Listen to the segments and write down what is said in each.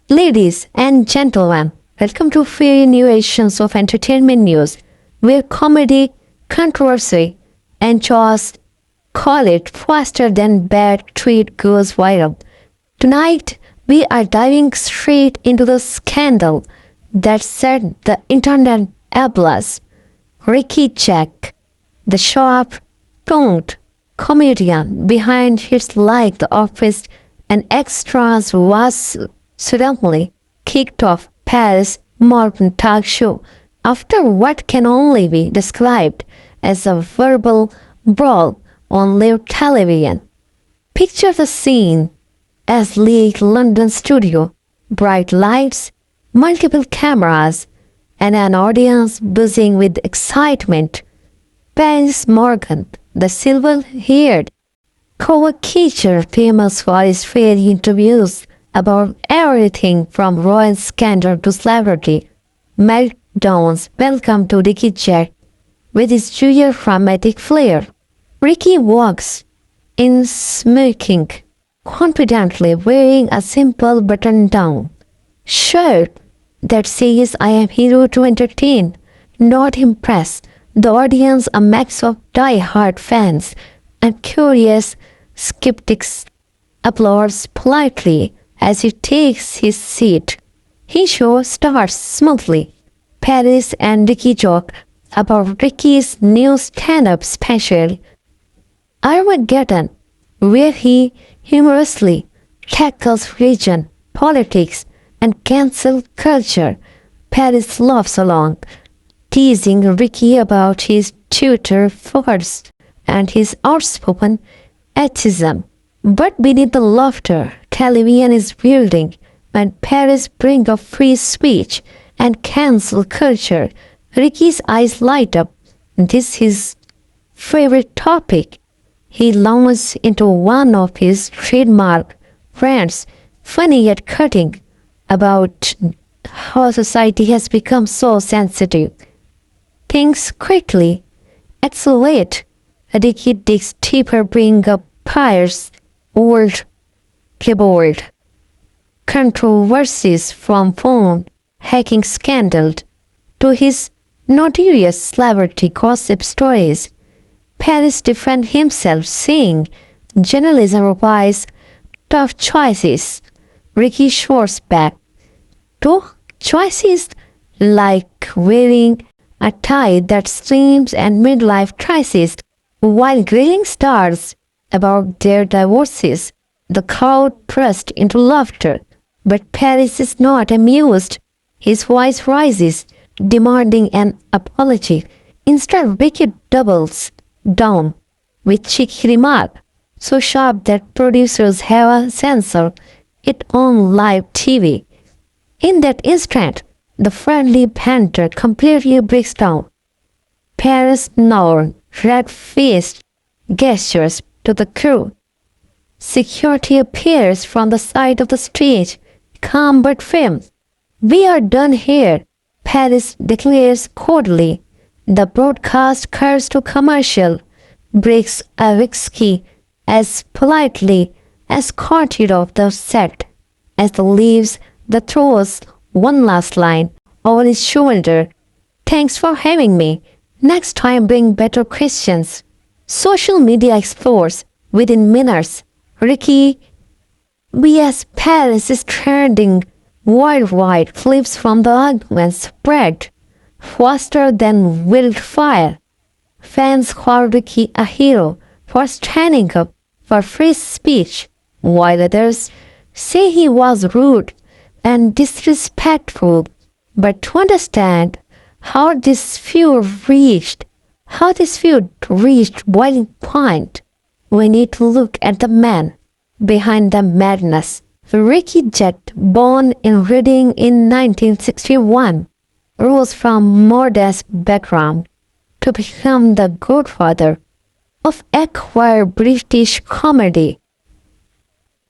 Ladies and gentlemen, welcome to Fairy New Editions of Entertainment News, where comedy, controversy, and chaos call it faster than bad tweet goes viral. Tonight, we are diving straight into the scandal that set the internet ablaze. Ricky Gervais, the sharp-tongued comedian behind hits like The Office and Extras, was suddenly kicked off Piers Morgan talk show after what can only be described as a verbal brawl on live television. Picture the scene as League London studio, bright lights, multiple cameras, and an audience buzzing with excitement. Piers Morgan, the silver-haired co-catcher famous for his fairy interviews about everything from royal scandal to celebrity meltdowns, welcome to Ricky Gervais with his usual dramatic flair. Ricky walks in smoking, confidently wearing a simple button-down shirt that says "I am here to entertain, not impress" the audience, a mix of die-hard fans and curious skeptics, applauds politely as he takes his seat. His show starts smoothly. Piers and Ricky joke about Ricky's new stand-up special, Armageddon, where he humorously tackles religion, politics, and cancel culture. Piers laughs along, teasing Ricky about his Twitter followers and his outspoken atheism. But beneath the laughter, television is building, and Piers brings up free speech and cancel culture. Ricky's eyes light up. This is his favorite topic. He launches into one of his trademark rants, funny yet cutting, about how society has become so sensitive. Things quickly accelerate. Ricky digs deeper, bring up Piers' old keyboard controversies from phone hacking scandal to his notorious celebrity gossip stories. Piers defends himself, saying journalism requires tough choices. Ricky shores back to choices like wearing a tie that screams and midlife crisis while grilling stars about their divorces. The crowd burst into laughter, but Piers is not amused. His voice rises, demanding an apology. Instead, Ricky doubles down with cheeky remark, so sharp that producers have to censor it on live TV. In that instant, the friendly banter completely breaks down. Piers now red-faced gestures to the crew. Security appears from the side of the stage, calm but firm. "We are done here," Piers declares coldly. The broadcast cuts to commercial, breaks a whiskey as politely escorted off the set. As he leaves, the throws one last line over his shoulder. "Thanks for having me. Next time bring better questions." Social media explodes within minutes. Ricky vs. Piers is trending worldwide. Clips from the argument spread faster than wildfire. Fans call Ricky a hero for standing up for free speech, while others say he was rude and disrespectful. But to understand how this feud reached boiling point, we need to look at the man behind the madness. Ricky Gervais, born in Reading in 1961, rose from modest background to become the godfather of acquired British comedy.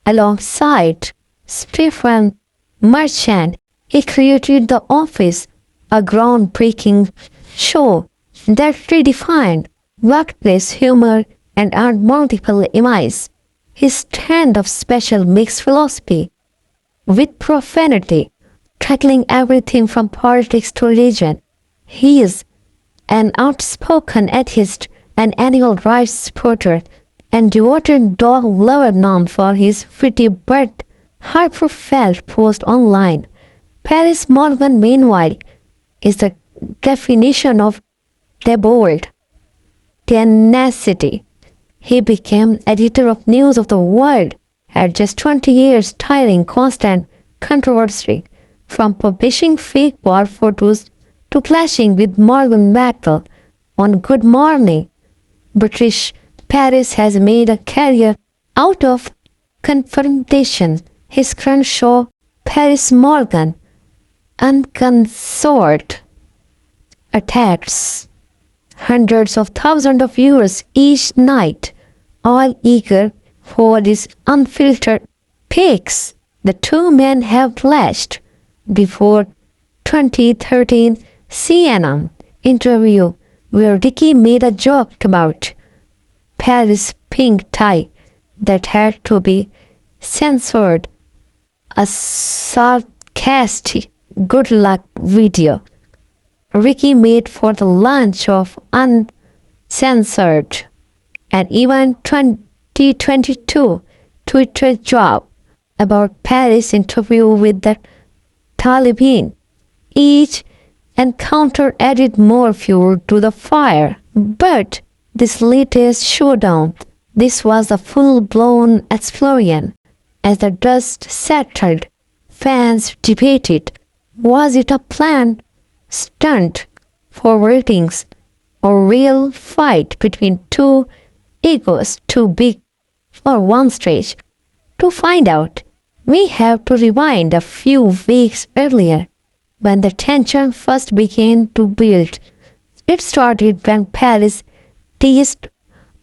Alongside Stephen Merchant, he created The Office, a groundbreaking show that redefined workplace humor and earned multiple Emmys. His stand-up special mixed philosophy with profanity, tackling everything from politics to religion. He is an outspoken atheist, an animal rights supporter, and devoted dog lover known for his witty but heartfelt posts online. Piers Morgan, meanwhile, is the definition of devout tenacity. He became editor of News of the World at just 20 years, tiring constant controversy, from publishing fake war photos to clashing with Morgan Battle on Good Morning British. Piers has made a career out of confrontation. His current show, Piers Morgan Uncensored, attracts hundreds of thousands of viewers each night, all eager for his unfiltered takes. The two men have clashed before 2013 CNN interview where Ricky made a joke about Piers' pink tie that had to be censored, a sarcastic good luck video Ricky made for the launch of Uncensored, and even 2022 Twitter job about Piers' interview with the Taliban. Each encounter added more fuel to the fire. But this latest showdown, this was a full-blown explosion. As the dust settled, fans debated, was it a planned stunt for ratings or real fight between two egos too big for one stage? To find out, we have to rewind a few weeks earlier when the tension first began to build. It started when Piers teased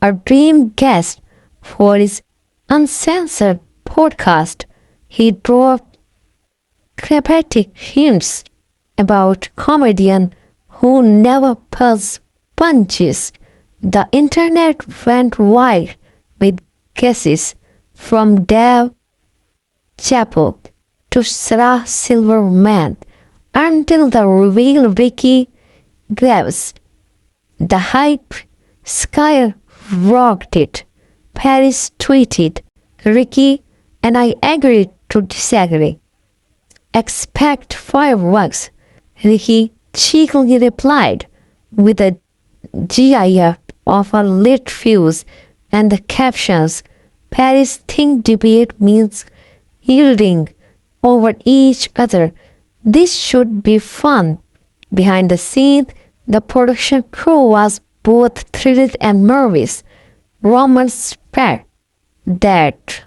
a dream guest for his uncensored podcast. He dropped cryptic hints about comedian who never pulls punches. The internet went wild with guesses from Dave Chappelle to Sarah Silverman until the reveal Ricky Gervais. The hype skyrocketed. Piers tweeted, "Ricky and I agreed to disagree. Expect fireworks." Ricky cheekily replied with a gif of a lit fuse and the captions, "Piers think debate means yielding over each other. This should be fun." Behind the scenes, the production crew was both thrilled and nervous. Rumors spread that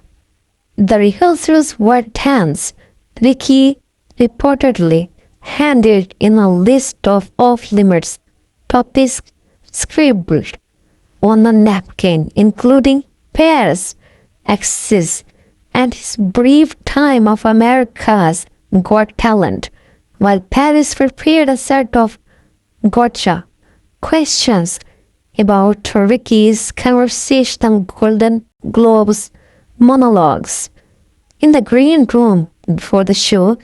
the rehearsals were tense. Ricky reportedly handed in a list of off-limits topics scribbled on a napkin, including Piers' exes and his brief time of America's Got Talent, while Piers prepared a set of gotcha questions about Ricky's conversational Golden Globes monologues. In the green room before the show,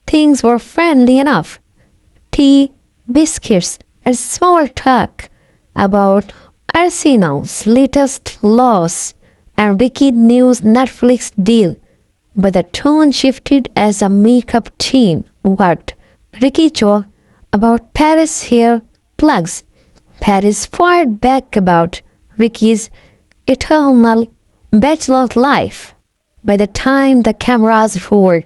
things were friendly enough. Tea, biscuits, and small talk about Arsenal's latest loss and Ricky News' Netflix deal. But the tone shifted as the makeup team worked. Ricky joked about Piers' hair plugs. Piers fired back about Ricky's eternal bachelor life. By the time the cameras rolled,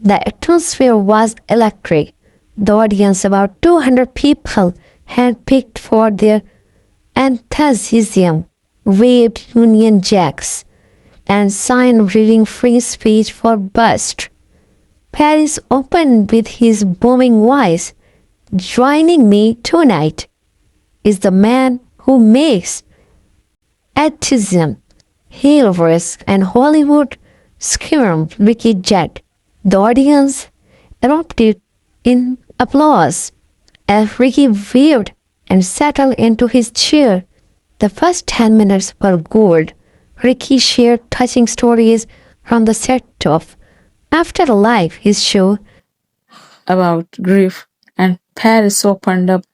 the atmosphere was electric. The audience, about 200 people, handpicked for their enthusiasm, waved Union Jacks, and signed reading free speech for bust. Piers opened with his booming voice, "Joining me tonight is the man who makes atheism hilarious and Hollywood screamed Ricky Jet." The audience erupted in applause as Ricky waved and settled into his chair. The first 10 minutes were gold. Ricky shared touching stories from the set of After a live his show about grief, and Paris opened up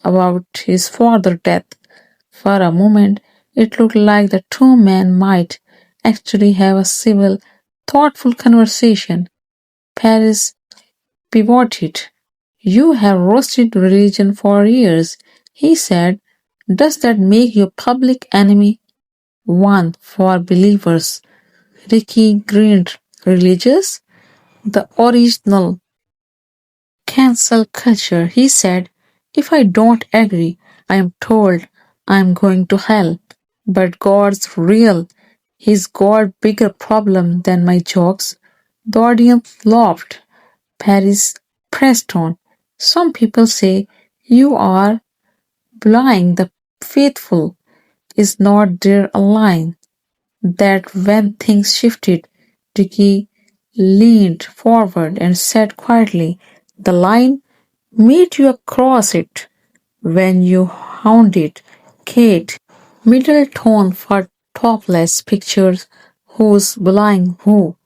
about his father's death. For a moment, it looked like the two men might actually have a civil, thoughtful conversation. Paris pivoted. You have roasted religion for years, he said. Does that make you public enemy? One for believers. Ricky grinned. Religious? The original cancel culture, he said. If I don't agree, I am told I am going to hell. But God's real. He's got bigger problem than my jokes. The audience laughed. Paris pressed on. Some people say you are blind the faithful. Is not there a line that when things shifted, Ricky leaned forward and said quietly, the line meet you across it when you hounded Kate Middleton for topless pictures. Who's blind who?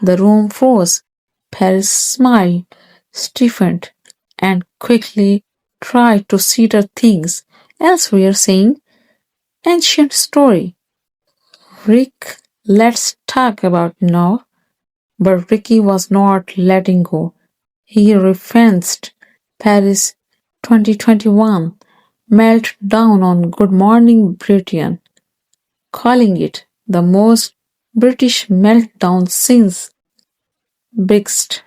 The room froze. Paris smiled, stiffened, and quickly tried to settle things elsewhere, saying, ancient story. Rick, let's talk about now. But Ricky was not letting go. He referenced Paris 2021 meltdown on Good Morning Britain, calling it the most British meltdown since Brexit.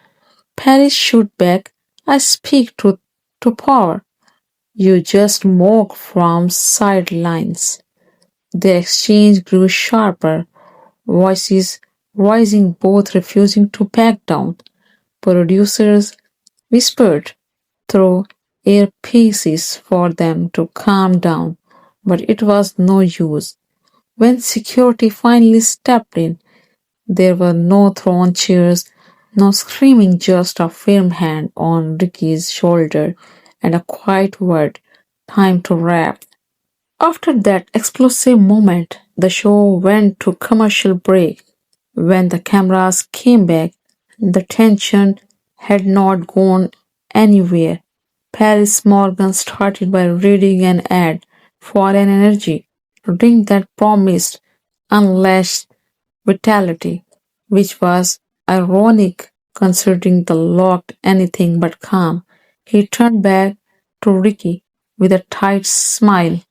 Paris shoot back, I speak to power. You just mock from sidelines. The exchange grew sharper, voices rising, both refusing to back down. Producers whispered through earpieces for them to calm down, but it was no use. When security finally stepped in, there were no thrown chairs, no screaming, just a firm hand on Ricky's shoulder and a quiet word, time to wrap. After that explosive moment, the show went to commercial break. When the cameras came back, the tension had not gone anywhere. Piers Morgan started by reading an ad for an energy drink that promised unleashed vitality, which was ironic considering the looked anything but calm. He turned back to Ricky with a tight smile.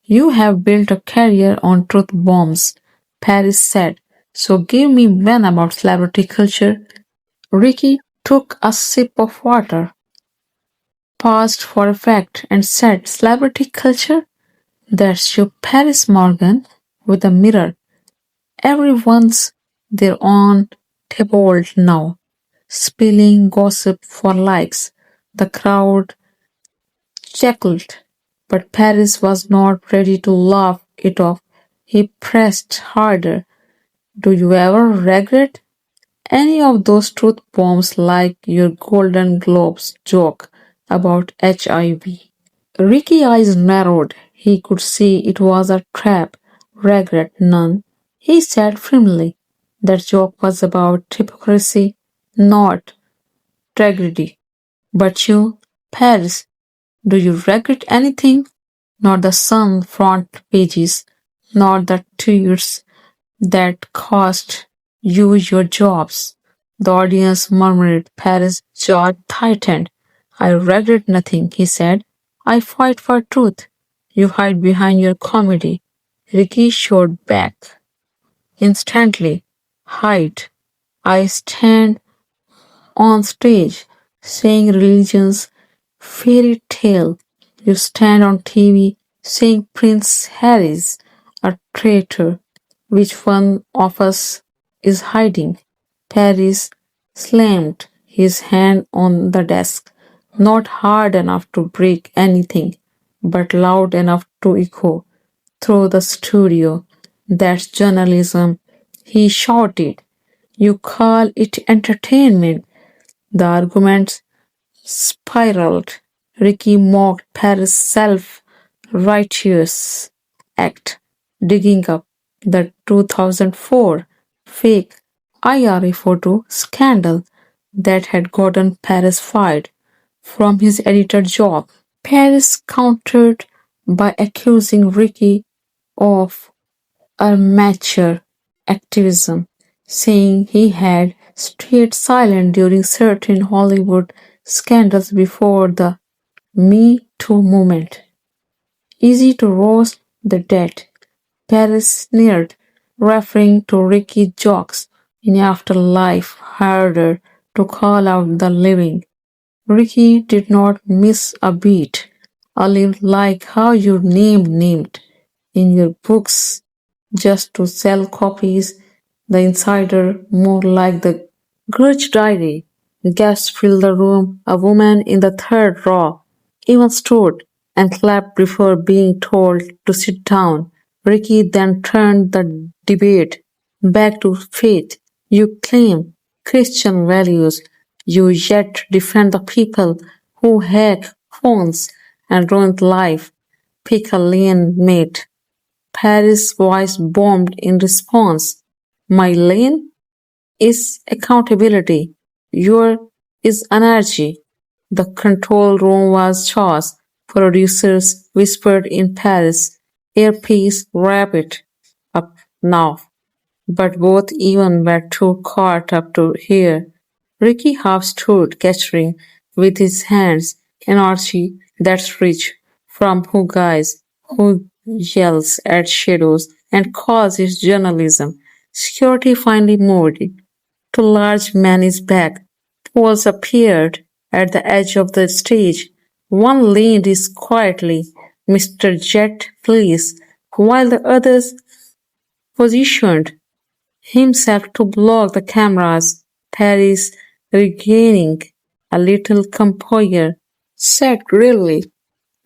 You have built a career on truth bombs, Paris said. So give me one about celebrity culture. Ricky took a sip of water, paused for effect, and said, celebrity culture? That's you, Paris Morgan, with a mirror. Everyone's their own Tybalt now, spilling gossip for likes. The crowd chuckled, but Paris was not ready to laugh it off. He pressed harder. Do you ever regret any of those truth bombs like your Golden Globes joke about HIV? Ricky's eyes narrowed. He could see it was a trap. Regret none. He said firmly. That joke was about hypocrisy, not tragedy. But you, Paris, do you regret anything? Not the Sun front pages, not the tears that cost you your jobs. The audience murmured. Paris' jaw tightened. I regret nothing, he said. I fight for truth. You hide behind your comedy. Ricky showed back. Instantly. Hide. I stand on stage saying religion's fairy tale. You stand on TV saying Prince Harry's a traitor. Which one of us is hiding? Paris slammed his hand on the desk, not hard enough to break anything, but loud enough to echo through the studio. That's journalism, he shouted. You call it entertainment. The arguments spiraled. Ricky mocked Paris' self-righteous act, digging up the 2004 fake IRA photo scandal that had gotten Paris fired from his editor job. Paris countered by accusing Ricky of amateur activism, saying he had stayed silent during certain Hollywood scandals before the Me Too movement. Easy to roast the dead, Paris sneered, referring to Ricky jokes in afterlife harder to call out the living. Ricky did not miss a beat. Olive like how you named in your books just to sell copies. The Insider more like the Grudge Diary. Guests filled the room. A woman in the third row even stood and clapped before being told to sit down. Ricky then turned the debate back to faith. You claim Christian values, you yet defend the people who hack phones and ruin life. Pick a lane, mate. Paris' voice bombed in response. My lane is accountability. Your is anarchy. The control room was chaos. Producers whispered in Paris, earpiece, wrap it up now. But both even were too caught up to hear. Ricky half stood, gesturing with his hands. Anarchy, that's rich. From who guys, who yells at shadows and calls it journalism. Security finally moved to large man is back. Poles appeared at the edge of the stage. One leaned is quietly, Mr. Jet, please, while the others positioned himself to block the cameras. Paris, regaining a little composure, said gravely,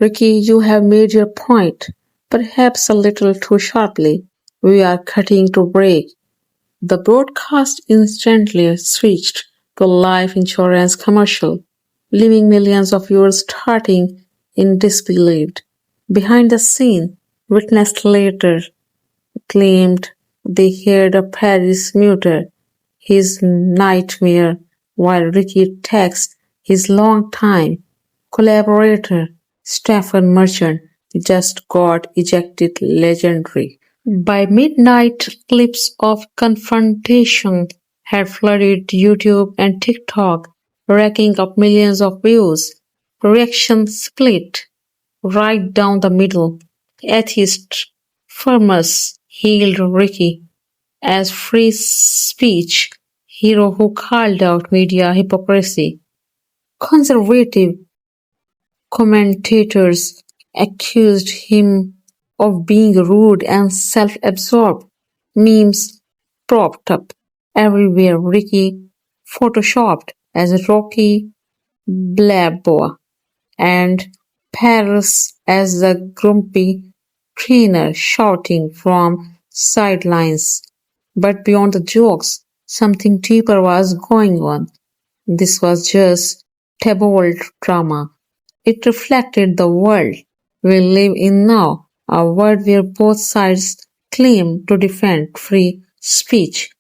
Ricky, you have made your point, perhaps a little too sharply. We are cutting to break. The broadcast instantly switched to a life insurance commercial, leaving millions of viewers starting in disbelief. Behind the scene, witnessed later claimed they heard a Paris mutter his nightmare while Ricky texted his longtime collaborator Stephen Merchant just got ejected legendary. By midnight, clips of confrontation had flooded YouTube and TikTok, racking up millions of views. Reactions split right down the middle. Atheist farmers hailed Ricky as free speech hero who called out media hypocrisy. Conservative commentators accused him of being rude and self-absorbed. Memes propped up everywhere. Ricky photoshopped as Rocky Balboa and Paris as the grumpy trainer shouting from sidelines. But beyond the jokes, something deeper was going on. This was just tabloid drama. It reflected the world we live in now, a world where both sides claim to defend free speech,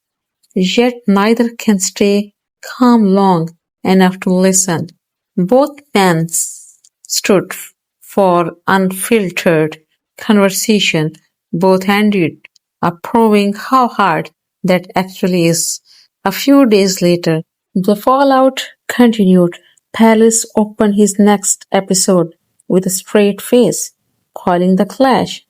yet neither can stay calm long enough to listen. Both men stood for unfiltered conversation, both handed up proving how hard that actually is. A few days later, the fallout continued. Palace opened his next episode with a straight face, calling the clash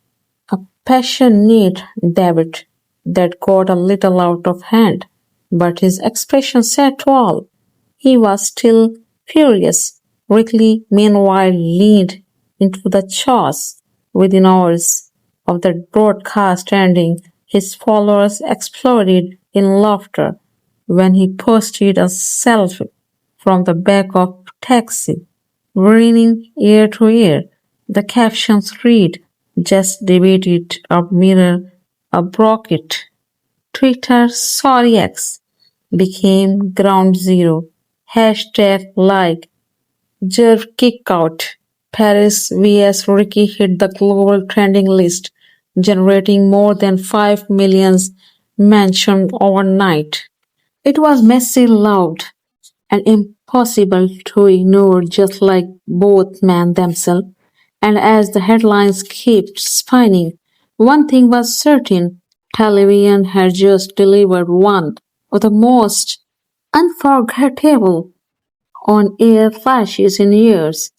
a passionate debate that got a little out of hand, but his expression said all. He was still furious. Ricky, meanwhile, leaned into the chaos. Within hours of the broadcast ending, his followers exploded in laughter when he posted a selfie from the back of a taxi, grinning ear to ear. The captions read, just debated a mirror, a brocket. Twitter Sorry X became ground zero. Hashtag like Jerv kick out. Paris vs Ricky hit the global trending list, generating more than 5 million mentions overnight. It was messy, loud, and impossible to ignore, just like both men themselves. And as the headlines kept spinning, one thing was certain: television had just delivered one of the most unforgettable on air flashes in years.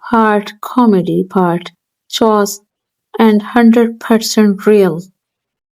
Part comedy, part chaos, and 100% real.